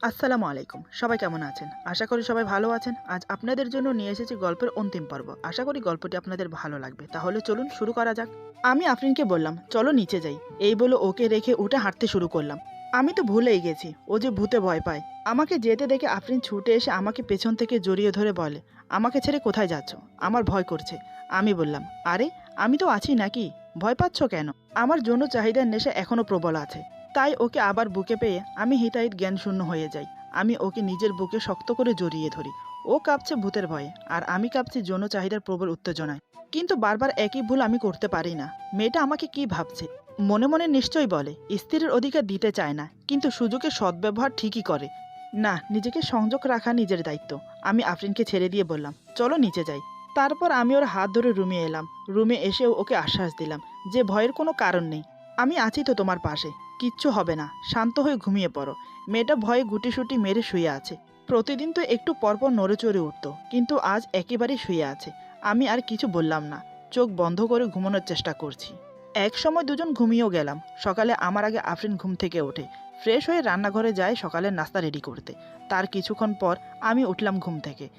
আসসালামু আলাইকুম। সবাই কেমন আছেন? আশা করি সবাই ভালো আছেন। আজ আপনাদের জন্য নিয়ে এসেছি গল্পের অন্তিম পর্ব। আশা করি গল্পটি আপনাদের ভালো লাগবে। তাহলে চলুন শুরু করা যাক। আমি আফরিনকে বললাম, "চলো নিচে যাই।" এই বলে ওকে রেখে উঠে হাঁটতে শুরু করলাম। আমি তো ভুলেই গেছি ও যে ভূতে ভয় পায়। আমাকে যেতে দেখে আফরিন ছুটে এসে আমাকে পেছন থেকে জড়িয়ে ধরে বলে, "আমাকে ছেড়ে কোথায় যাচ্ছ? আমার ভয় করছে।" আমি বললাম, "আরে আমি তো আছি নাকি? ভয় পাচ্ছ কেন?" আমার যৌন চাহিদার নেশা এখনো প্রবল আছে। তাই ওকে আবার বুকে পেয়ে আমি হিতাহিত জ্ঞানশূন্য হয়ে যাই। আমি ওকে নিজের বুকে শক্ত করে জড়িয়ে ধরি। ও কাঁপছে ভূতের ভয়ে আর আমি কাঁপছি যৌন চাহিদার প্রবল উত্তেজনায়। কিন্তু বারবার একই ভুল আমি করতে পারি না। মেয়েটা আমাকে কি ভাবছে? মনে মনে নিশ্চয়ই বলে স্ত্রীর অধিকার দিতে চায় না, কিন্তু সুযোগের সদ্ব্যবহার ঠিকই করে। না, নিজেকে সংযোগ রাখা নিজের দায়িত্ব। আমি আফরিনকে ছেড়ে দিয়ে বললাম, "চলো নিচে যাই।" তারপর আমি ওর হাত ধরে রুমে এলাম। রুমে এসেও ওকে আশ্বাস দিলাম যে ভয়ের কোনো কারণ নেই। আমি আছি তো তোমার পাশে। কিচ্ছু হবে না, শান্ত হয়ে ঘুমিয়ে পড়ো। মেয়েটা ভয়ে গুটিসুটি মেরে শুয়ে আছে। প্রতিদিন তো একটু পরপর নড়ে চড়ে উঠত, কিন্তু আজ একেবারেই শুয়ে আছে। আমি আর কিছু বললাম না, চোখ বন্ধ করে ঘুমানোর চেষ্টা করছি। এক সময় দুজন ঘুমিয়েও গেলাম। সকালে আমার আগে আফরিন ঘুম থেকে ওঠে, ফ্রেশ হয়ে রান্নাঘরে যায় সকালের নাস্তা রেডি করতে। তার কিছুক্ষণ পর আমি উঠলাম ঘুম থেকে,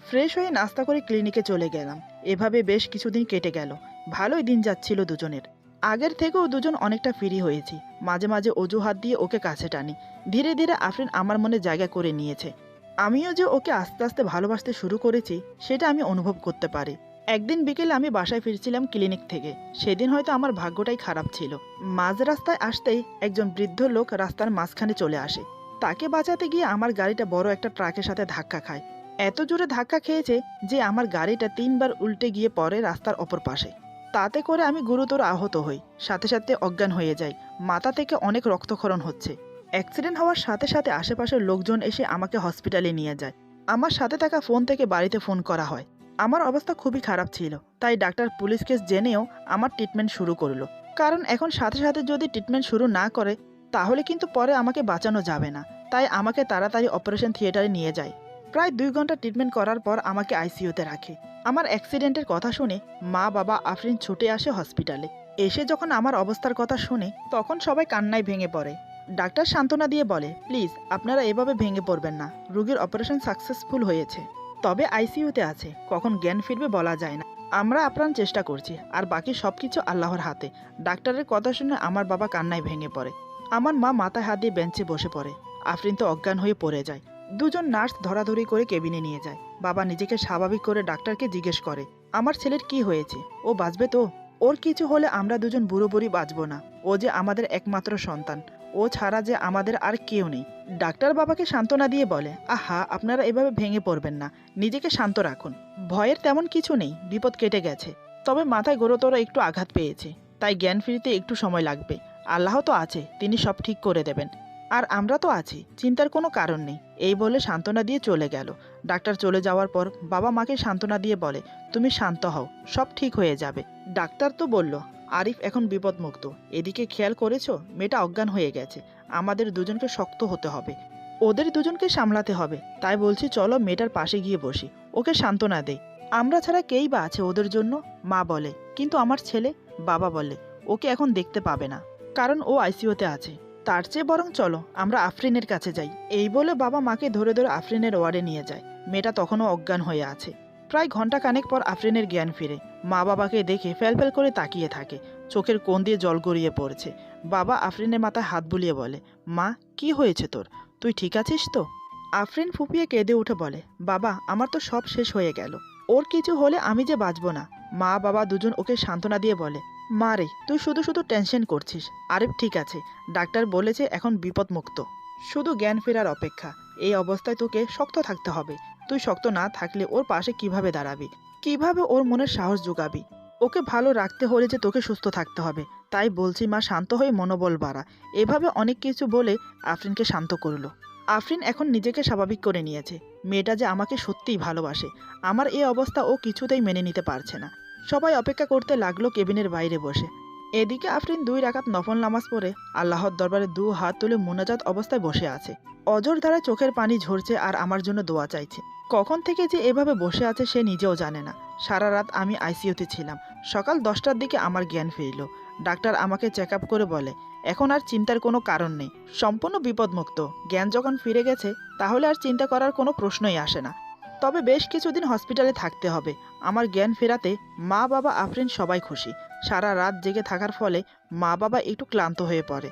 ফ্রেশ হয়ে নাস্তা করে ক্লিনিকে চলে গেলাম। এভাবে বেশ কিছুদিন কেটে গেল। ভালোই দিন যাচ্ছিল দুজনের। আগের থেকেও দুজন অনেকটা ফ্রি হয়েছি। মাঝে মাঝে অজুহাত দিয়ে ওকে কাছে টানি। ধীরে ধীরে আফরিন আমার মনে জায়গা করে নিয়েছে। আমিও যে ওকে আস্তে আস্তে ভালোবাসতে শুরু করেছি সেটা আমি অনুভব করতে পারি। একদিন বিকেলে আমি বাসায় ফিরছিলাম ক্লিনিক থেকে। সেদিন হয়তো আমার ভাগ্যটাই খারাপ ছিল। মাঝ রাস্তায় আসতেই একজন বৃদ্ধ লোক রাস্তার মাঝখানে চলে আসে। তাকে বাঁচাতে গিয়ে আমার গাড়িটা বড় একটা ট্রাকের সাথে ধাক্কা খায়। এত জোরে ধাক্কা খেয়েছে যে আমার গাড়িটা ৩ বার উল্টে গিয়ে পড়ে রাস্তার অপর পাশে। তাতে করে আমি গুরুতর আহত হই, সাথে সাথে অজ্ঞান হয়ে যাই। মাথা থেকে অনেক রক্তক্ষরণ হচ্ছে। অ্যাক্সিডেন্ট হওয়ার সাথে সাথে আশেপাশের লোকজন এসে আমাকে হসপিটালে নিয়ে যায়। আমার সাথে থাকা ফোন থেকে বাড়িতে ফোন করা হয়। আমার অবস্থা খুবই খারাপ ছিল, তাই ডাক্তার পুলিশ কেস জেনেও আমার ট্রিটমেন্ট শুরু করলো। কারণ এখন সাথে সাথে যদি ট্রিটমেন্ট শুরু না করে তাহলে কিন্তু পরে আমাকে বাঁচানো যাবে না। তাই আমাকে তাড়াতাড়ি অপারেশন থিয়েটারে নিয়ে যায়। প্রায় ২ ঘন্টা ট্রিটমেন্ট করার পর আমাকে আইসিইউতে রাখে। আমার অ্যাক্সিডেন্টের কথা শুনে মা বাবা আফরিন ছুটে আসে হসপিটালে। এসে যখন আমার অবস্থার কথা শুনে তখন সবাই কান্নায় ভেঙে পড়ে। ডাক্তার সান্ত্বনা দিয়ে বলে, "প্লিজ আপনারা এভাবে ভেঙে পড়বেন না। রোগীর অপারেশন সাকসেসফুল হয়েছে, তবে আইসিইউতে আছে, কখন জ্ঞান ফিরবে বলা যায় না। আমরা আপ্রাণ চেষ্টা করছি, আর বাকি সব কিছু আল্লাহর হাতে।" ডাক্তারের কথা শুনে আমার বাবা কান্নায় ভেঙে পড়ে। আমার মা মাথায় হাত দিয়ে বেঞ্চে বসে পড়ে। আফরিন তো অজ্ঞান হয়ে পড়ে যায়। দুজন নার্স ধরাধরি করে কেবিনে নিয়ে যায়। বাবা নিজেকে স্বাভাবিক করে ডাক্তারকে জিজ্ঞেস করে, "আমার ছেলের কি হয়েছে? ও বাঁচবে তো? ওর কিছু হলে আমরা দুজন বুড়ো বুড়ি বাঁচব না। ও যে আমাদের একমাত্র সন্তান। ও ছাড়া যে আমাদের আর কেউ নেই।" ডাক্তার বাবাকে সান্ত্বনা দিয়ে বলে, "আহা, আপনারা এভাবে ভেঙে পড়বেন না। নিজেকে শান্ত রাখুন। ভয়ের তেমন কিছু নেই, বিপদ কেটে গেছে। তবে মাথায় গুরুতর একটু আঘাত পেয়েছে, তাই জ্ঞান ফিরতে একটু সময় লাগবে। আল্লাহ তো আছে, তিনি সব ঠিক করে দেবেন। আর আমরা তো আছি, চিন্তার কোনো কারণ নেই।" এই বলে সান্ত্বনা দিয়ে চলে গেল। ডাক্তার চলে যাওয়ার পর বাবা মাকে সান্ত্বনা দিয়ে বলে, "তুমি শান্ত হও, সব ঠিক হয়ে যাবে।" ডাক্তার তো বলল, "আরিফ এখন বিপদমুক্ত। এদিকে খেয়াল করেছো, মেয়েটা অজ্ঞান হয়ে গেছে। আমাদের দুজনকে শক্ত হতে হবে। ওদের দুজনকে সামলাতে হবে। তাই বলছি চলো মেয়েটার পাশে গিয়ে বসি, ওকে সান্ত্বনা দেই। আমরা ছাড়া কেই বা আছে ওদের জন্য?" মা বলে, "কিন্তু আমার ছেলে?" বাবা বলে, "ওকে এখন দেখতে পাবে না, কারণ ও আইসিইউতে আছে। তার চেয়ে বরং চলো আমরা আফরিনের কাছে যাই।" এই বলে বাবা মাকে ধরে ধরে আফরিনের ওয়ার্ডে নিয়ে যায়। মেয়েটা তখনও অজ্ঞান হয়ে আছে। প্রায় ঘন্টা খানেক পর আফরিনের জ্ঞান ফিরে। মা বাবাকে দেখে ফ্যালফ্যাল করে তাকিয়ে থাকে। চোখের কোণ দিয়ে জল গড়িয়ে পড়ছে। বাবা আফরিনের মাথায় হাত বুলিয়ে বলে, "মা, কি হয়েছে তোর? তুই ঠিক আছিস তো?" আফরিন ফুপিয়ে কেঁদে উঠে বলে, "বাবা, আমার তো সব শেষ হয়ে গেল। ওর কিছু হলে আমি যে বাঁচবো না।" মা বাবা দুজন ওকে সান্ত্বনা দিয়ে বলে, "মা রে, তুই শুধু শুধু টেনশন করছিস। আরিফ ঠিক আছে, ডাক্তার বলেছে এখন বিপদমুক্ত। শুধু জ্ঞান ফেরার অপেক্ষা। এই অবস্থায় তোকে শক্ত থাকতে হবে। তুই শক্ত না থাকলে ওর পাশে কিভাবে দাঁড়াবি? কিভাবে ওর মনের সাহস জোগাবি? ওকে ভালো রাখতে হলে যে তোকে সুস্থ থাকতে হবে। তাই বলছি মা, শান্ত হয়ে মনোবল বাড়া।" এভাবে অনেক কিছু বলে আফরিনকে শান্ত করলো। আফরিন এখন নিজেকে স্বাভাবিক করে নিয়েছে। মেয়েটা যে আমাকে সত্যিই ভালোবাসে। আমার এই অবস্থা ও কিছুতেই মেনে নিতে পারছে না। সবাই অপেক্ষা করতে লাগলো কেবিনের বাইরে বসে। এদিকে আফরিন ২ রাকাত নফল নামাজ পড়ে আল্লাহর দরবারে ২ হাত তুলে মুনাজাত অবস্থায় বসে আছে। অঝোর ধারায় চোখের পানি ঝরছে আর আমার জন্য দোয়া চাইছে। কখন থেকে যে এভাবে বসে আছে সে নিজেও জানে না। সারা রাত আমি আইসিইউতে ছিলাম। সকাল ১০টার দিকে আমার জ্ঞান ফিরল। ডাক্তার আমাকে চেক আপ করে বলে এখন আর চিন্তার কোনো কারণ নেই, সম্পূর্ণ বিপদমুক্ত। জ্ঞান যখন ফিরে গেছে তাহলে আর চিন্তা করার কোনো প্রশ্নই আসে না। তবে বেশ কিছুদিন হসপিটালে থাকতে হবে। আমার জ্ঞান ফেরাতে মা বাবা আফরিন সবাই খুশি। সারা রাত জেগে থাকার ফলে মা বাবা একটু ক্লান্ত হয়ে পড়ে।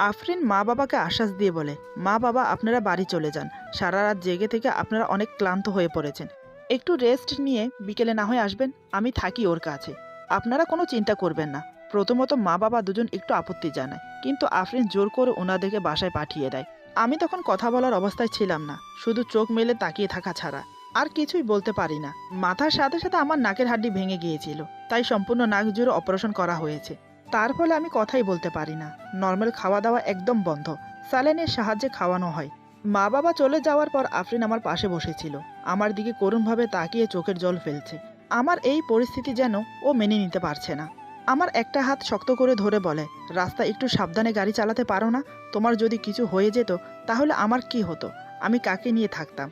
আফরিন মা বাবাকে আশ্বাস দিয়ে বলে, মা বাবা আপনারা বাড়ি চলে যান, সারা রাত জেগে থেকে আপনারা অনেক ক্লান্ত হয়ে পড়েছেন, একটু রেস্ট নিয়ে বিকেলে না হয় আসবেন, আমি থাকি ওর কাছে, আপনারা কোনো চিন্তা করবেন না। প্রথমত মা বাবা দুজন একটু আপত্তি জানায়, কিন্তু আফরিন জোর করে ওনাদেরকে বাসায় পাঠিয়ে দেয়। আমি তখন কথা বলার অবস্থায় ছিলাম না, শুধু চোখ মেলে তাকিয়ে থাকা ছাড়া আর কিছুই বলতে পারি না। মাথার সাথে সাথে আমার নাকের হাড্ডি ভেঙে গিয়েছিল, তাই সম্পূর্ণ নাক জুড়ে অপারেশন করা হয়েছে। তার ফলে আমি কথাই বলতে পারি না, নর্মাল খাওয়া দাওয়া একদম বন্ধ, স্যালাইনের সাহায্যে খাওয়ানো হয়। মা বাবা চলে যাওয়ার পর আফরিন আমার পাশে বসেছিল, আমার দিকে করুণভাবে তাকিয়ে চোখের জল ফেলছে। আমার এই পরিস্থিতি যেন ও মেনে নিতে পারছে না। আমার একটা হাত শক্ত করে ধরে বলে, রাস্তা একটু সাবধানে গাড়ি চালাতে পারো না? তোমার যদি কিছু হয়ে যেত তাহলে আমার কি হতো, আমি কাকে নিয়ে থাকতাম?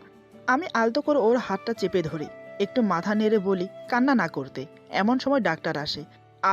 আমি আলতো করে ওর হাতটা চেপে ধরি, একটু মাথা নেড়ে বলি কান্না না করতে। এমন সময় ডাক্তার আসে।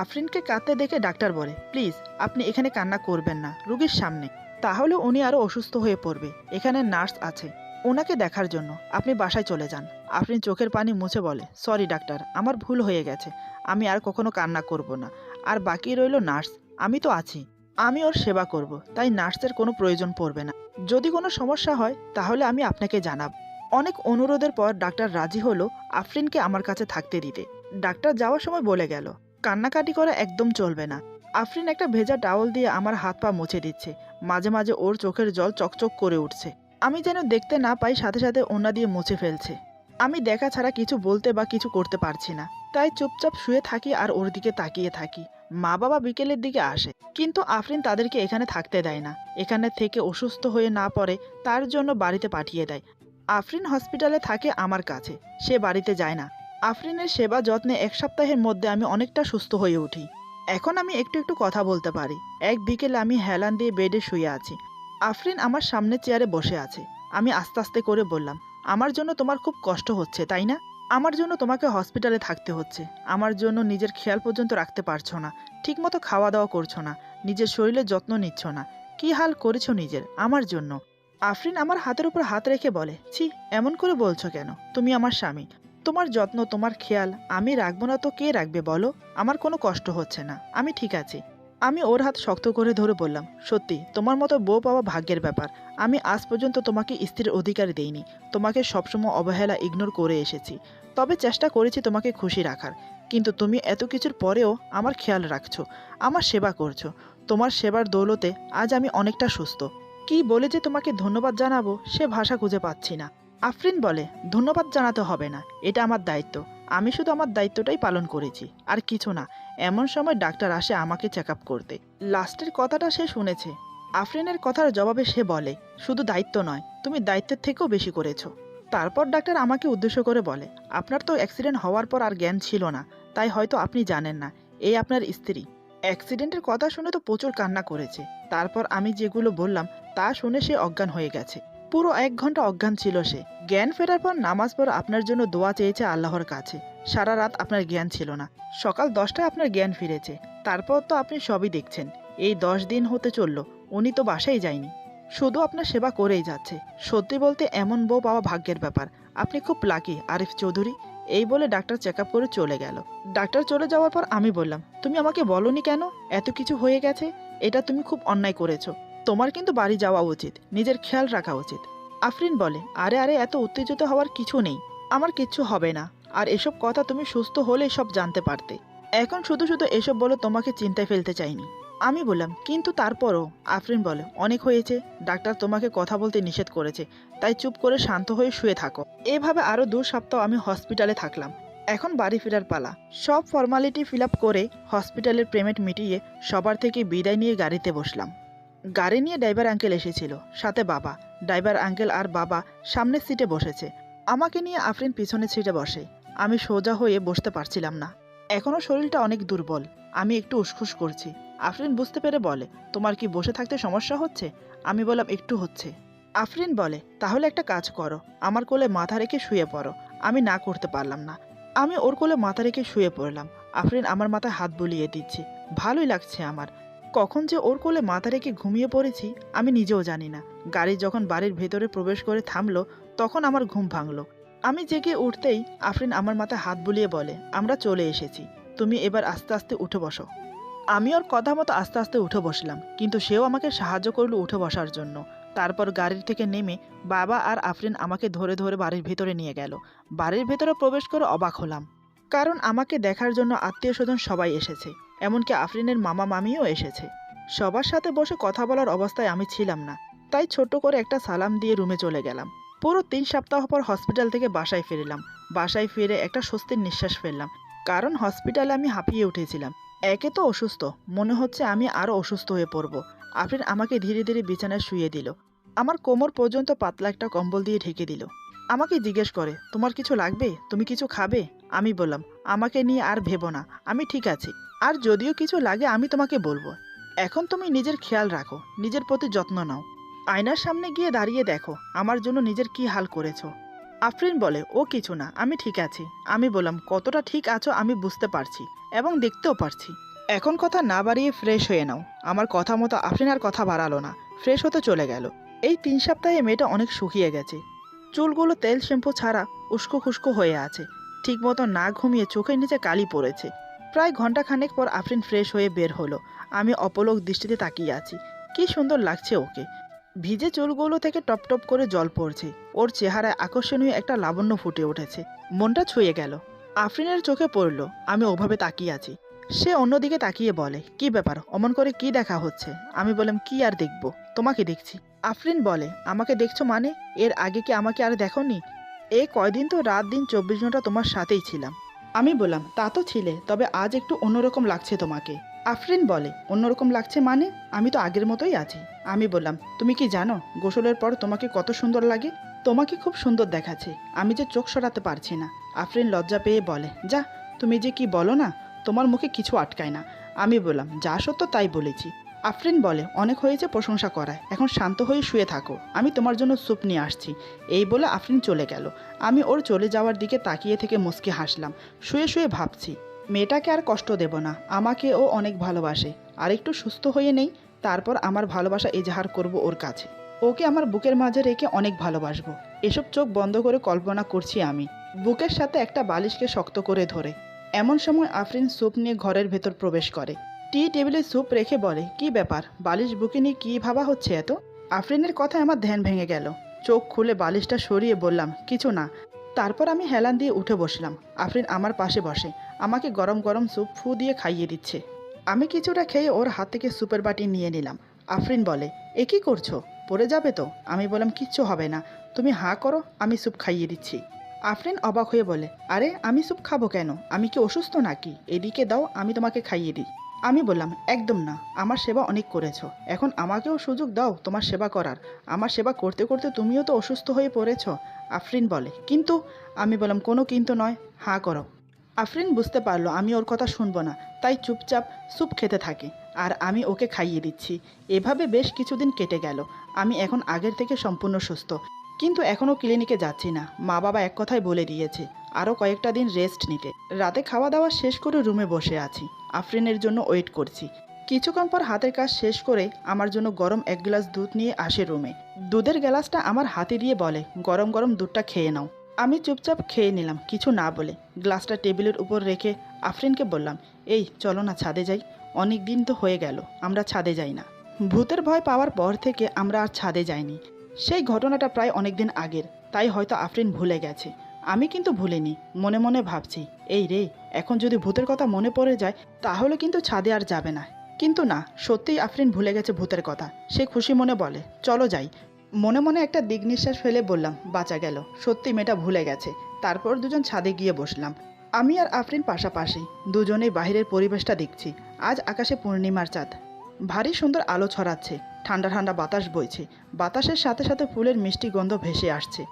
আফরিনকে কাঁদতে দেখে ডাক্তার বলে, প্লিজ আপনি এখানে কান্না করবেন না রুগীর সামনে, তাহলে উনি আরও অসুস্থ হয়ে পড়বে। এখানে নার্স আছে ওনাকে দেখার জন্য, আপনি বাসায় চলে যান। আফরিন চোখের পানি মুছে বলে, সরি ডাক্তার, আমার ভুল হয়ে গেছে, আমি আর কখনো কান্না করব না। আর বাকি রইল নার্স, আমি তো আছি, আমি ওর সেবা করব, তাই নার্সের কোনো প্রয়োজন পড়বে না। যদি কোনো সমস্যা হয় তাহলে আমি আপনাকে জানাব। অনেক অনুরোধের পর ডাক্তার রাজি হলো আফরিনকে আমার কাছে থাকতে দিতে। ডাক্তার যাওয়ার সময় বলে গেল, কান্নাকাটি করা একদম চলবে না। আফরিন একটা ভেজা টাওয়াল দিয়ে আমার হাত পা মুছে দিচ্ছে, মাঝে মাঝে ওর চোখের জল চকচক করে উঠছে। আমি যেন দেখতে না পাই সাথে সাথে ওনা দিয়ে মুছে ফেলছে। আমি দেখা ছাড়া কিছু বলতে বা কিছু করতে পারছি না, তাই চুপচাপ শুয়ে থাকি আর ওর দিকে তাকিয়ে থাকি। মা বাবা বিকেলের দিকে আসে, কিন্তু আফরিন তাদেরকে এখানে থাকতে দেয় না। এখানে থেকে অসুস্থ হয়ে না পড়ে তার জন্য বাড়িতে পাঠিয়ে দেয়। আফরিন হসপিটালে থাকে আমার কাছে, সে বাড়িতে যায় না। আফরিনের সেবা যত্নে এক সপ্তাহের মধ্যে আমি অনেকটা সুস্থ হয়ে উঠি। এখন আমি একটু একটু কথা বলতে পারি। এক বিকেলে আমি হেলান দিয়ে বেডে শুয়ে আছি, আফরিন আমার সামনে চেয়ারে বসে আছে। আমি আস্তে আস্তে করে বললাম, আমার জন্য তোমার খুব কষ্ট হচ্ছে তাই না? আমার জন্য তোমাকে হসপিটালে থাকতে হচ্ছে, আমার জন্য নিজের খেয়াল পর্যন্ত রাখতে পারছো না, ঠিকমতো খাওয়া দাওয়া করছো না, নিজের শরীরের যত্ন নিচ্ছ না, কি হাল করেছো নিজের আমার জন্য। আফরিন আমার হাতের উপর হাত রেখে বলে, ছি, এমন করে বলছো কেন? তুমি আমার স্বামী, তোমার যত্ন তোমার খেয়াল আমি রাখবো না তো কে রাখবে বলো? আমার কোনো কষ্ট হচ্ছে না, আমি ঠিক আছি। আমি ওর হাত শক্ত করে ধরে বললাম, সত্যি তোমার মতো বউ পাওয়া ভাগ্যের ব্যাপার। আমি আজ পর্যন্ত তোমাকে স্ত্রীর অধিকার দেইনি, তোমাকে সবসময় অবহেলা ইগনোর করে এসেছি, তবে চেষ্টা করেছি তোমাকে খুশি রাখার। কিন্তু তুমি এত কিছুর পরেও আমার খেয়াল রাখছো, আমার সেবা করছো। তোমার সেবার দৌলতে আজ আমি অনেকটা সুস্থ। কি বলে যে তোমাকে ধন্যবাদ জানাবো সে ভাষা খুঁজে পাচ্ছি না। আফরিন বলে, ধন্যবাদ জানাতে হবে না, এটা আমার দায়িত্ব, আমি শুধু আমার দায়িত্বটাই পালন করেছি, আর কিছু না। এমন সময় ডাক্তার আসে আমাকে চেক আপ করতে। লাস্টের কথাটা সে শুনেছে। আফরিনের কথার জবাবে সে বলে, শুধু দায়িত্ব নয়, তুমি দায়িত্বের থেকেও বেশি করেছো। তারপর ডাক্তার আমাকে উদ্দেশ্য করে বলে, আপনার তো অ্যাক্সিডেন্ট হওয়ার পর আর জ্ঞান ছিল না, তাই হয়তো আপনি জানেন না, এই আপনার স্ত্রী। অ্যাক্সিডেন্টের কথা শুনে তো প্রচুর কান্না করেছে। তারপর আমি যেগুলো বললাম তা শুনে সে অজ্ঞান হয়ে গেছে। পুরো 1 ঘন্টা অজ্ঞান ছিল সে। জ্ঞান ফেরার পর নামাজ পড়ে আপনার জন্য দোয়া চেয়েছে আল্লাহর কাছে। সারা রাত আপনার জ্ঞান ছিল না, সকাল 10টায় আপনার জ্ঞান ফিরেছে। তারপর তো আপনি সবই দেখছেন। এই 10 দিন হতে চলল, উনি তো বাসায় যায়নি, শুধু আপনার সেবা করেই যাচ্ছে। সত্যি বলতে এমন বউ পাওয়া ভাগ্যের ব্যাপার। আপনি খুব লাকি আরিফ চৌধুরী। এই বলে ডাক্তার চেক আপ করে চলে গেল। ডাক্তার চলে যাওয়ার পর আমি বললাম, তুমি আমাকে বলনি কেন এত কিছু হয়ে গেছে? এটা তুমি খুব অন্যায় করেছো, তোমার কিন্তু বাড়ি যাওয়া উচিত, নিজের খেয়াল রাখা উচিত। আফরিন বলে, আরে আরে এত উত্তেজিত হওয়ার কিছু নেই, আমার কিচ্ছু হবে না। আর এসব কথা তুমি সুস্থ হলেই সব জানতে পারতে, এখন শুধু শুধু এসব বলে তোমাকে চিন্তায় ফেলতে চাইনি। আমি বললাম, কিন্তু তারপরও। আফরিন বলে, অনেক হয়েছে, ডাক্তার তোমাকে কথা বলতে নিষেধ করেছে, তাই চুপ করে শান্ত হয়ে শুয়ে থাকো। এভাবে আরও 2 সপ্তাহ আমি হসপিটালে থাকলাম। এখন বাড়ি ফেরার পালা। সব ফর্মালিটি ফিল আপ করে হসপিটালের পেমেন্ট মিটিয়ে সবার থেকে বিদায় নিয়ে গাড়িতে বসলাম। গাড়ি নিয়ে ড্রাইভার আঙ্কেল এসেছিল, সাথে বাবা। ড্রাইভার আঙ্কেল আর বাবা সামনের সিটে বসেছে, আমাকে নিয়ে আফরিন পিছনের সিটে বসে। আমি সোজা হয়ে বসতে পারছিলাম না, এখনও শরীরটা অনেক দুর্বল, আমি একটু উসখুস করছি। আফরিন বুঝতে পেরে বলে, তোমার কি বসে থাকতে সমস্যা হচ্ছে? আমি বললাম, একটু হচ্ছে। আফরিন বলে, তাহলে একটা কাজ করো, আমার কোলে মাথা রেখে শুয়ে পড়ো। আমি না করতে পারলাম না, আমি ওর কোলে মাথা রেখে শুয়ে পড়লাম। আফরিন আমার মাথায় হাত বুলিয়ে দিচ্ছে, ভালোই লাগছে আমার। কখন যে ওর কোলে মাথা রেখে ঘুমিয়ে পড়েছি আমি নিজেও জানি না। গাড়ি যখন বাড়ির ভেতরে প্রবেশ করে থামলো তখন আমার ঘুম ভাঙলো। আমি জেগে উঠতেই আফরিন আমার মাথায় হাত বুলিয়ে বলে, আমরা চলে এসেছি, তুমি এবার আস্তে আস্তে উঠে বসো। আমি ওর কথা মতো আস্তে আস্তে উঠে বসলাম, কিন্তু সেও আমাকে সাহায্য করলো উঠে বসার জন্য। তারপর গাড়ির থেকে নেমে বাবা আর আফরিন আমাকে ধরে ধরে বাড়ির ভেতরে নিয়ে গেল। বাড়ির ভেতরে প্রবেশ করে অবাক হলাম, কারণ আমাকে দেখার জন্য আত্মীয় স্বজন সবাই এসেছে, এমনকি আফরিনের মামা মামিও এসেছে। সবার সাথে বসে কথা বলার অবস্থায় আমি ছিলাম না, তাই ছোট্ট করে একটা সালাম দিয়ে রুমে চলে গেলাম। পুরো 3 সপ্তাহ পর হসপিটাল থেকে বাসায় ফিরলাম। বাসায় ফিরে একটা স্বস্তির নিঃশ্বাস ফেললাম, কারণ হসপিটালে আমি হাঁপিয়ে উঠেছিলাম। একে তো অসুস্থ, মনে হচ্ছে আমি আরও অসুস্থ হয়ে পড়ব। আফরিন আমাকে ধীরে ধীরে বিছানায় শুয়ে দিল, আমার কোমর পর্যন্ত পাতলা একটা কম্বল দিয়ে ঢেকে দিল। আমাকে জিজ্ঞেস করে, তোমার কিছু লাগবে, তুমি কিছু খাবে? আমি বললাম, আমাকে নিয়ে আর ভেবো না, আমি ঠিক আছি। আর যদিও কিছু লাগে আমি তোমাকে বলবো। এখন তুমি নিজের খেয়াল রাখো, নিজের প্রতি যত্ন নাও। আয়নার সামনে গিয়ে দাঁড়িয়ে দেখো আমার জন্য নিজের কি হাল করেছো। আফরিন বলে, ও কিছু না, আমি ঠিক আছি। আমি বললাম, কতটা ঠিক আছো আমি বুঝতে পারছি এবং দেখতেও পারছি। এখন কথা না বাড়িয়ে ফ্রেশ হয়ে নাও। আমার কথা মতো আফরিন আর কথা বাড়ালো না, ফ্রেশ হতে চলে গেল। এই 3 সপ্তাহে মেয়েটা অনেক শুকিয়ে গেছে। চুলগুলো তেল শ্যাম্পু ছাড়া উস্কো খুস্কো হয়ে আছে। ঠিকমতো না ঘুমিয়ে চোখের নিচে কালি পড়েছে। প্রায় ঘন্টাখানেক পর আফরিন ফ্রেশ হয়ে বের হলো। আমি অপলক দৃষ্টিতে তাকিয়ে আছি। কি সুন্দর লাগছে ওকে। ভিজে চুলগুলো থেকে টপ টপ করে জল পড়ছে। ওর চেহারায় আকর্ষণীয় একটা লাবণ্য ফুটে উঠেছে। মনটা ছুঁয়ে গেল। আফরিনের চোখে পড়ল আমি ওভাবে তাকিয়ে আছি। সে অন্যদিকে তাকিয়ে বলে, কি ব্যাপার, অমন করে কি দেখা হচ্ছে? আমি বললাম, কি আর দেখব, তোমাকে দেখছি। আফরিন বলে, আমাকে দেখছো মানে? এর আগে কি আমাকে আর দেখোনি? এই কয়দিন তো রাত দিন 24 ঘন্টা তোমার সাথেই ছিলাম। আমি বললাম, তা তো ছিলে, তবে আজ একটু অন্যরকম লাগছে তোমাকে। আফরিন বলে, অন্যরকম লাগছে মানে? আমি তো আগের মতোই আছি। আমি বললাম, তুমি কি জানো গোসলের পর তোমাকে কত সুন্দর লাগে? তোমাকে খুব সুন্দর দেখাচ্ছে, আমি যে চোখ সরাতে পারছি না। আফরিন লজ্জা পেয়ে বলে, যা, তুমি যে কি বলো না, তোমার মুখে কিছু আটকায় না। আমি বললাম, যা সত্য তাই বলেছি। আফরিন বলে, অনেক হয়েছে প্রশংসা করায়, এখন শান্ত হয়ে শুয়ে থাকো, আমি তোমার জন্য স্যুপ নিয়ে আসছি। এই বলে আফরিন চলে গেল। আমি ওর চলে যাওয়ার দিকে তাকিয়ে থেকে মুচকি হাসলাম। শুয়ে শুয়ে ভাবছি, মেয়েটাকে আর কষ্ট দেব না, আমাকে ও অনেক ভালোবাসে। আর একটু সুস্থ হয়ে নেই, তারপর আমার ভালোবাসা এজাহার করব ওর কাছে। ওকে আমার বুকের মাঝে রেখে অনেক ভালোবাসবো। এসব চোখ বন্ধ করে কল্পনা করছি আমি, বুকের সাথে একটা বালিশকে শক্ত করে ধরে। এমন সময় আফরিন স্যুপ নিয়ে ঘরের ভেতর প্রবেশ করে। টি টেবিলে স্যুপ রেখে বলে, কি ব্যাপার, বালিশ বুকে নিয়ে কী ভাবা হচ্ছে এত? আফরিনের কথায় আমার ধ্যান ভেঙে গেল। চোখ খুলে বালিশটা সরিয়ে বললাম, কিছু না। তারপর আমি হেলান দিয়ে উঠে বসলাম। আফরিন আমার পাশে বসে, আমাকে গরম গরম স্যুপ ফু দিয়ে খাইয়ে দিচ্ছে। আমি কিছুটা খেয়ে ওর হাত থেকে স্যুপের বাটি নিয়ে নিলাম। আফরিন বলে, এ কী করছো, পড়ে যাবে তো? আমি বললাম, কিচ্ছু হবে না, তুমি হাঁ করো, আমি স্যুপ খাইয়ে দিচ্ছি। আফরিন অবাক হয়ে বলে, আরে আমি স্যুপ খাবো কেন, আমি কি অসুস্থ নাকি? এদিকে দাও, আমি তোমাকে খাইয়ে দিই। আমি বললাম, একদম না, আমার সেবা অনেক করেছো, এখন আমাকেও সুযোগ দাও তোমার সেবা করার। আমার সেবা করতে করতে তুমিও তো অসুস্থ হয়ে পড়েছ। আফরিন বলে, কিন্তু। আমি বললাম, কোনো কিন্তু নয়, হাঁ করো। আফরিন বুঝতে পারলো আমি ওর কথা শুনবো না, তাই চুপচাপ স্যুপ খেতে থাকে আর আমি ওকে খাইয়ে দিচ্ছি। এভাবে বেশ কিছুদিন কেটে গেল। আমি এখন আগের থেকে সম্পূর্ণ সুস্থ, কিন্তু এখনও ক্লিনিকে যাচ্ছি না। মা বাবা এক কথাই বলে দিয়েছে, আরও কয়েকটা দিন রেস্ট নিতে। রাতে খাওয়া দাওয়া শেষ করে রুমে বসে আছি, আফরিনের জন্য ওয়েট করছি। কিছুক্ষণ পর হাতের কাজ শেষ করে আমার জন্য গরম 1 গ্লাস দুধ নিয়ে আসে রুমে। দুধের গ্লাসটা আমার হাতে দিয়ে বলে, গরম গরম দুধটা খেয়ে নাও। আমি চুপচাপ খেয়ে নিলাম, কিছু না বলে। গ্লাসটা টেবিলের উপর রেখে আফরিনকে বললাম, এই চলো না ছাদে যাই, অনেক দিন তো হয়ে গেল আমরা ছাদে যাই না। ভূতের ভয় পাওয়ার পর থেকে আমরা আর ছাদে যাইনি। সেই ঘটনাটা প্রায় অনেক দিন আগের, তাই হয়তো আফরিন ভুলে গেছে। আমি কিন্তু ভুলিনি। মনে মনে ভাবছি, এই রে, এখন যদি ভূতের কথা মনে পড়ে যায় তাহলে কিন্তু ছাদে আর যাবে না। কিন্তু না, সত্যিই আফরিন ভুলে গেছে ভূতের কথা। সে খুশি মনে বলে, চলো যাই। মনে মনে একটা দিক নিঃশ্বাস ফেলে বললাম, বাঁচা গেল, সত্যি মেয়েটা ভুলে গেছে। তারপর দুজন ছাদে গিয়ে বসলাম। আমি আর আফরিন পাশাপাশি, দুজনেই বাইরের পরিবেশটা দেখছি। আজ আকাশে পূর্ণিমার চাঁদ, ভারী সুন্দর আলো ছড়াচ্ছে। ঠান্ডা ঠান্ডা বাতাস বইছে, বাতাসের সাথে সাথে ফুলের মিষ্টি গন্ধ ভেসে আসছে।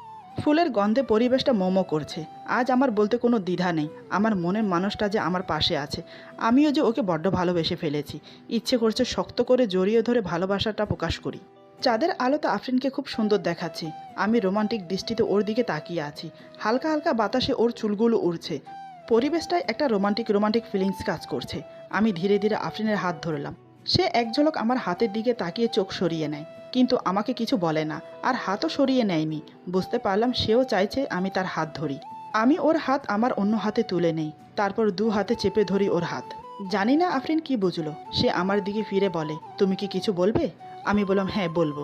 ফুলের গন্ধে পরিবেশটা মোমো করছে। আজ আমার বলতে কোনো দ্বিধা নেই, আমার মনের মানুষটা যে আমার পাশে আছে, আমিও যে ওকে বড্ড ভালোবেসে ফেলেছি। ইচ্ছে করছে শক্ত করে জড়িয়ে ধরে ভালোবাসাটা প্রকাশ করি। চাঁদের আলোতে আফরিনকে খুব সুন্দর দেখাচ্ছে। আমি রোমান্টিক দৃষ্টিতে ওর দিকে তাকিয়ে আছি। হালকা হালকা বাতাসে ওর চুলগুলো উড়ছে। পরিবেশটায় একটা রোমান্টিক রোমান্টিক ফিলিংস কাজ করছে। আমি ধীরে ধীরে আফরিনের হাত ধরলাম। সে এক ঝলক আমার হাতের দিকে তাকিয়ে চোখ সরিয়ে নেয়, কিন্তু আমাকে কিছু বলে না, আর হাতও সরিয়ে নেয়নি। বুঝতে পারলাম সেও চাইছে আমি তার হাত ধরি। আমি ওর হাত আমার অন্য হাতে তুলে নেই, তারপর দু হাতে চেপে ধরি ওর হাত। জানি না আফরিন কি বুঝলো, সে আমার দিকে ফিরে বলে, তুমি কি কিছু বলবে? আমি বললাম, হ্যাঁ বলবো।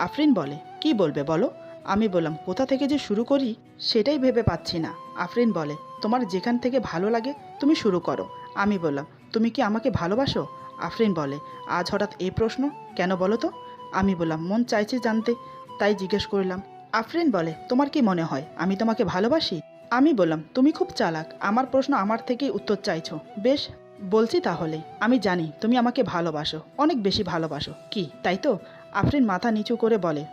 আফরিন বলে, কি বলবে বলো। আমি বললাম, কোথা থেকে যে শুরু করি সেটাই ভেবে পাচ্ছি না। আফরিন বলে, তোমার যেখান থেকে ভালো লাগে তুমি শুরু করো। আমি বললাম, তুমি কি আমাকে ভালোবাসো? আফরিন বলে, আজ হঠাৎ এই প্রশ্ন কেন বলো তো? আমি বললাম, মন চাইছে জানতে, তাই জিজ্ঞেস করলাম। আফরিন বলে, তোমার কি মনে হয় আমি তোমাকে ভালোবাসি? আমি বললাম, তুমি খুব চালাক, আমার প্রশ্ন আমার থেকেই উত্তর চাইছো। বেশ, বলছি তাহলে। আমি জানি তুমি আমাকে ভালোবাসো, অনেক বেশি ভালোবাসো, কি তাই তো? আফরিন মাথা নিচু করে বলে,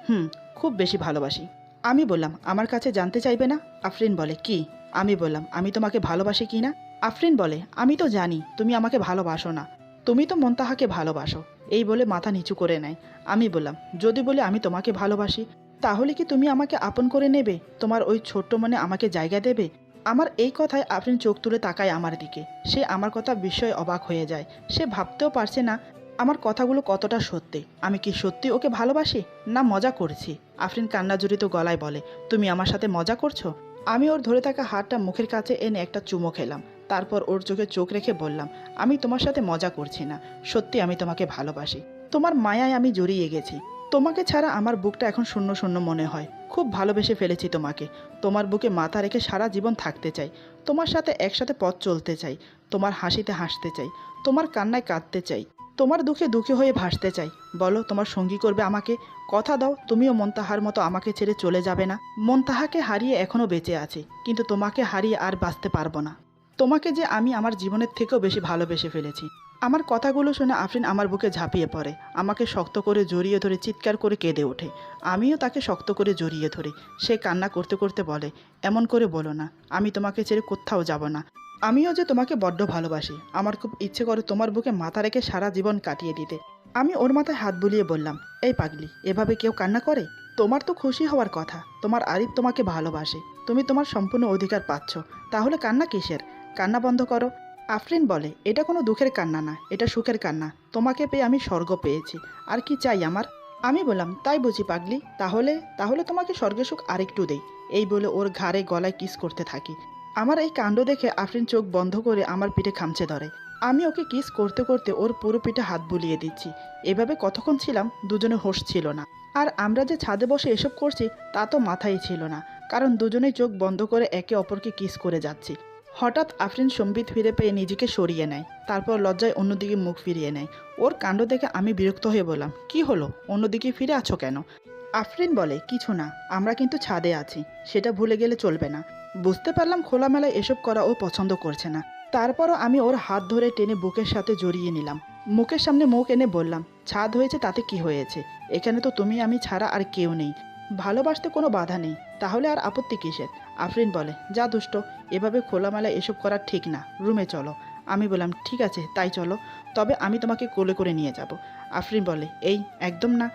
খুব বেশি ভালোবাসি। আমি বললাম, আমার কাছে জানতে চাইবে না? আফরিন বলে, কি? আমি বললাম, আমি তোমাকে ভালোবাসি কি না। আফরিন বলে, আমি তো জানি তুমি আমাকে ভালোবাসো না, তুমি তো মন্তাহাকে ভালোবাসো। এই বলে মাথা নিচু করে নেয়। আমি বললাম, যদি বলে আমি তোমাকে ভালোবাসি, তাহলে কি তুমি আমাকে আপন করে নেবে? তোমার ওই ছোট্ট মনে আমাকে জায়গা দেবে? আমার এই কথায় আফরিন চোখ তুলে তাকায় আমার দিকে। সে আমার কথা বিস্ময়ে অবাক হয়ে যায়। সে ভাবতেও পারছে না আমার কথাগুলো কতটা সত্যি। আমি কি সত্যি ওকে ভালোবাসি, না মজা করছি? আফরিন কান্নাজড়িত গলায় বলে, তুমি আমার সাথে মজা করছো? আমি ওর ধরে থাকা হাতটা মুখের কাছে এনে একটা চুমো খেলাম। তারপর ওর চোখে চোখ রেখে বললাম, আমি তোমার সাথে মজা করছি না, সত্যি আমি তোমাকে ভালোবাসি। তোমার মায়ায় আমি জড়িয়ে গেছি। তোমাকে ছাড়া আমার বুকটা এখন শূন্য শূন্য মনে হয়। খুব ভালোবেসে ফেলেছি তোমাকে। তোমার বুকে মাথা রেখে সারা জীবন থাকতে চাই। তোমার সাথে একসাথে পথ চলতে চাই। তোমার হাসিতে হাসতে চাই। তোমার কান্নায় কাঁদতে চাই। তোমার দুঃখে দুঃখী হয়ে ভাসতে চাই। বলো, তোমার সঙ্গী করবে আমাকে? কথা দাও তুমিও মন্তাহার মতো আমাকে ছেড়ে চলে যাবে না। মন্তাহাকে হারিয়ে এখনও বেঁচে আছি, কিন্তু তোমাকে হারিয়ে আর বাঁচতে পারবো না। তোমাকে যে আমি আমার জীবনের থেকেও বেশি ভালোবেসে ফেলেছি। আমার কথাগুলো শুনে আফরিন আমার বুকে ঝাঁপিয়ে পড়ে, আমাকে শক্ত করে জড়িয়ে ধরে চিৎকার করে কেঁদে ওঠে। আমিও তাকে শক্ত করে জড়িয়ে ধরি। সে কান্না করতে করতে বলে, এমন করে বলো না, আমি তোমাকে ছেড়ে কোথাও যাব না। আমিও যে তোমাকে বড্ড ভালোবাসি। আমার খুব ইচ্ছে করে তোমার বুকে মাথা রেখে সারা জীবন কাটিয়ে দিতে। আমি ওর মাথায় হাত বুলিয়ে বললাম, এই পাগলি, এভাবে কেউ কান্না করে? তোমার তো খুশি হওয়ার কথা, তোমার আরিফ তোমাকে ভালোবাসে, তুমি তোমার সম্পূর্ণ অধিকার পাচ্ছ, তাহলে কান্না কিসের? কান্না বন্ধ করো। আফরিন বলে, এটা কোনো দুঃখের কান্না না, এটা সুখের কান্না। তোমাকে পেয়ে আমি স্বর্গ পেয়েছি, আর কি চাই আমার? আমি বললাম, তাই বুঝি পাগলি, তাহলে তাহলে তোমাকে স্বর্গের সুখ আরেকটু দেই। এই বলে ওর ঘাড়ে গলায় কিস করতে থাকি। আমার এই কাণ্ড দেখে আফরিন চোখ বন্ধ করে আমার পিঠে খামচে ধরে। আমি ওকে কিস করতে করতে ওর পুরো পিঠে হাত বুলিয়ে দিচ্ছি। এভাবে কতক্ষণ ছিলাম, দুজনে হোশ ছিল না। আর আমরা যে ছাদে বসে এসব করছি তা তো মাথায় ছিল না, কারণ দুজনেই চোখ বন্ধ করে একে অপরকে কিস করে যাচ্ছি। হঠাৎ আফরিন সম্বিত ফিরে পেয়ে নিজেকে সরিয়ে নেয়, তারপর লজ্জায় অন্যদিকে মুখ ফিরিয়ে নেয়। ওর কাণ্ড দেখে আমি বিরক্ত হয়ে বললাম, কি হলো, অন্যদিকে ফিরে আছো কেন? আফরিন বলে, কিছু না, আমরা কিন্তু ছাদে আছি, সেটা ভুলে গেলে চলবে না। বুঝতে পারলাম খোলামেলায় এসব করা ও পছন্দ করছে না। তারপরও আমি ওর হাত ধরে টেনে বুকের সাথে জড়িয়ে নিলাম। মুখের সামনে মুখ এনে বললাম, ছাদ হয়েছে তাতে কি হয়েছে? এখানে তো তুমি আমি ছাড়া আর কেউ নেই। ভালোবাসতে কোনো বাধা নেই, তাহলে আর আপত্তি কিসের? আফরিন বলে, যা দুষ্ট, এভাবে খোলামেলা এসব করা ঠিক না, রুমে চলো। আমি বললাম, ঠিক আছে তাই চলো, তবে আমি তোমাকে কোলে করে নিয়ে যাব। আফরিন বলে, এই একদম না,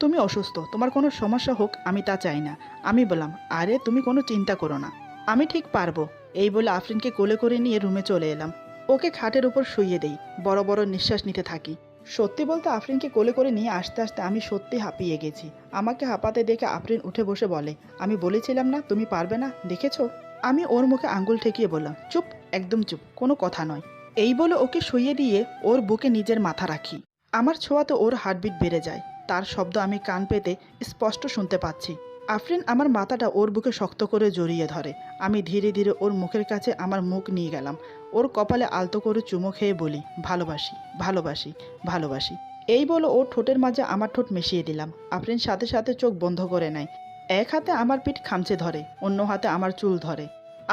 তুমি অসুস্থ, তোমার কোনো সমস্যা হোক আমি তা চাই না। আমি বললাম, আরে তুমি কোনো চিন্তা করো না, আমি ঠিক পারবো। এই বলে আফরিনকে কোলে করে নিয়ে রুমে চলে এলাম। ওকে খাটের উপর শুইয়ে দেই, বড় বড় নিঃশ্বাস নিতে থাকি। সত্যি বলতে আফরিনকে কোলে করে নিয়ে আসতে আসতে আমি সত্যি হাঁপিয়ে গেছি। আমাকে হাঁপাতে দেখে আফরিন উঠে বসে বলে, আমি বলেছিলাম না তুমি পারবে না, দেখেছো? আমি ওর মুখে আঙ্গুল ঠেকিয়ে বললাম, চুপ, একদম চুপ, কোনো কথা নয়। এই বলে ওকে শুইয়ে দিয়ে ওর বুকে নিজের মাথা রাখি। আমার ছোঁয়াতে ওর হার্টবিট বেড়ে যায়। তার শব্দ আমি কান পেতে স্পষ্ট শুনতে পাচ্ছি। আফরিন আমার মাথাটা ওর বুকে শক্ত করে জড়িয়ে ধরে। আমি ধীরে ধীরে ওর মুখের কাছে আমার মুখ নিয়ে গেলাম। ওর কপালে আলতো করে চুমো খেয়ে বলি, ভালোবাসি, ভালোবাসি, ভালোবাসি। এই বলে ওর ঠোঁটের মাঝে আমার ঠোঁট মিশিয়ে দিলাম। আফরিন সাথে সাথে চোখ বন্ধ করে নেয়। এক হাতে আমার পিঠ খামচে ধরে, অন্য হাতে আমার চুল ধরে।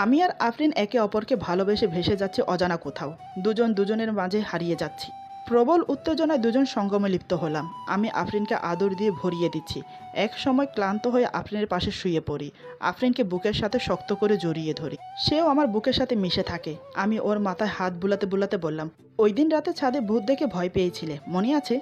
আমি আর আফরিন একে অপরকে ভালোবেসে ভেসে যাচ্ছে অজানা কোথাও। দুজন দুজনের মাঝে হারিয়ে যাচ্ছি। প্রবল উত্তেজনায় দুজন সঙ্গমে লিপ্ত হলাম। আমি আফরিনকে আদর দিয়ে ভরিয়ে দিচ্ছি। এক সময় ক্লান্ত হয়ে আফরিনের পাশে শুয়ে পড়ি। আফরিনকে বুকের সাথে শক্ত করে জড়িয়ে ধরি। সেও আমার বুকের সাথে মিশে থাকে। আমি ওর মাথায় হাত বুলাতে বুলাতে বললাম, ওই দিন রাতে ছাদে ভূত দেখে ভয় পেয়েছিলে, মনে আছে?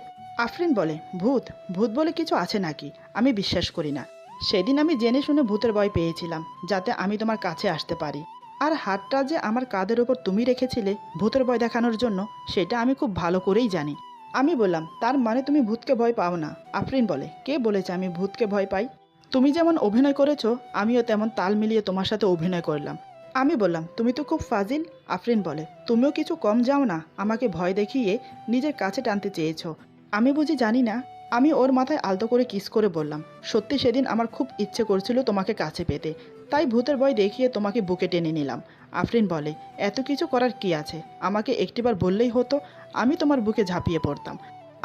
আফরিন বলে, ভূত? ভূত বলে কিছু আছে নাকি? আমি বিশ্বাস করি না। সেদিন আমি জেনে শুনে ভূতের ভয় পেয়েছিলাম, যাতে আমি তোমার কাছে আসতে পারি। আর হাতটা যে আমার কাঁধের ওপর তুমি রেখেছিলে ভূতের ভয় দেখানোর জন্য, সেটা আমি খুব ভালো করেই জানি। আমি বললাম, তার মানে তুমি ভূতকে ভয় পাও না? আফরিন বলে, কে বলেছে আমি ভূতকে ভয় পাই? তুমি যেমন অভিনয় করেছো আমিও তেমন তাল মিলিয়ে তোমার সাথে অভিনয় করলাম। আমি বললাম, তুমি তো খুব ফাজিল। আফরিন বলে, তুমিও কিছু কম যাও না, আমাকে ভয় দেখিয়ে নিজের কাছে টানতে চেয়েছো। আমি বুঝি জানি না? আমি ওর মাথায় আলতো করে কিস করে বললাম, সত্যি সেদিন আমার খুব ইচ্ছে করছিল তোমাকে কাছে পেতে, তাই ভূতের ভয় দেখিয়ে তোমাকে বুকে টেনে নিলাম। আফরিন বলে, এত কিছু করার কি আছে, আমাকে একটিবার বললেই হতো, আমি তোমার বুকে ঝাঁপিয়ে পড়তাম,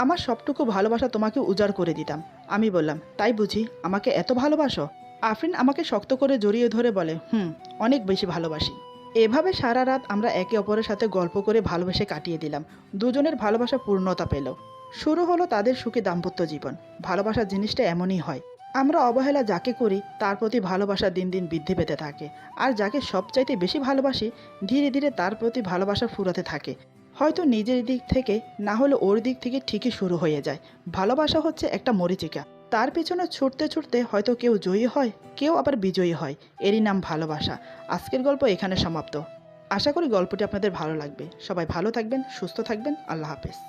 আমার সবটুকু ভালোবাসা তোমাকে উজাড় করে দিতাম। আমি বললাম, তাই বুঝি আমাকে এত ভালোবাসো? আফরিন আমাকে শক্ত করে জড়িয়ে ধরে বলে, অনেক বেশি ভালোবাসি। এভাবে সারা রাত আমরা একে অপরের সাথে গল্প করে ভালোবেসে কাটিয়ে দিলাম। দুজনের ভালোবাসা পূর্ণতা পেল। শুরু হলো তাদের সুখী দাম্পত্য জীবন। ভালোবাসার জিনিসটা এমনই হয়, আমরা অবহেলা যাকে করি তার প্রতি ভালোবাসা দিন দিন বৃদ্ধি পেতে থাকে, আর যাকে সবচাইতে বেশি ভালোবাসি ধীরে ধীরে তার প্রতি ভালোবাসা ফুরাতে থাকে। হয়তো নিজের দিক থেকে না হলে ওর দিক থেকে ঠিকই শুরু হয়ে যায়। ভালোবাসা হচ্ছে একটা মরীচিকা, তার পেছনে ছুটতে ছুটতে হয়তো কেউ জয়ী হয়, কেউ আবার বিজয়ী হয়, এরই নাম ভালোবাসা। আজকের গল্প এখানে সমাপ্ত। আশা করি গল্পটি আপনাদের ভালো লাগবে। সবাই ভালো থাকবেন, সুস্থ থাকবেন। আল্লাহ হাফেজ।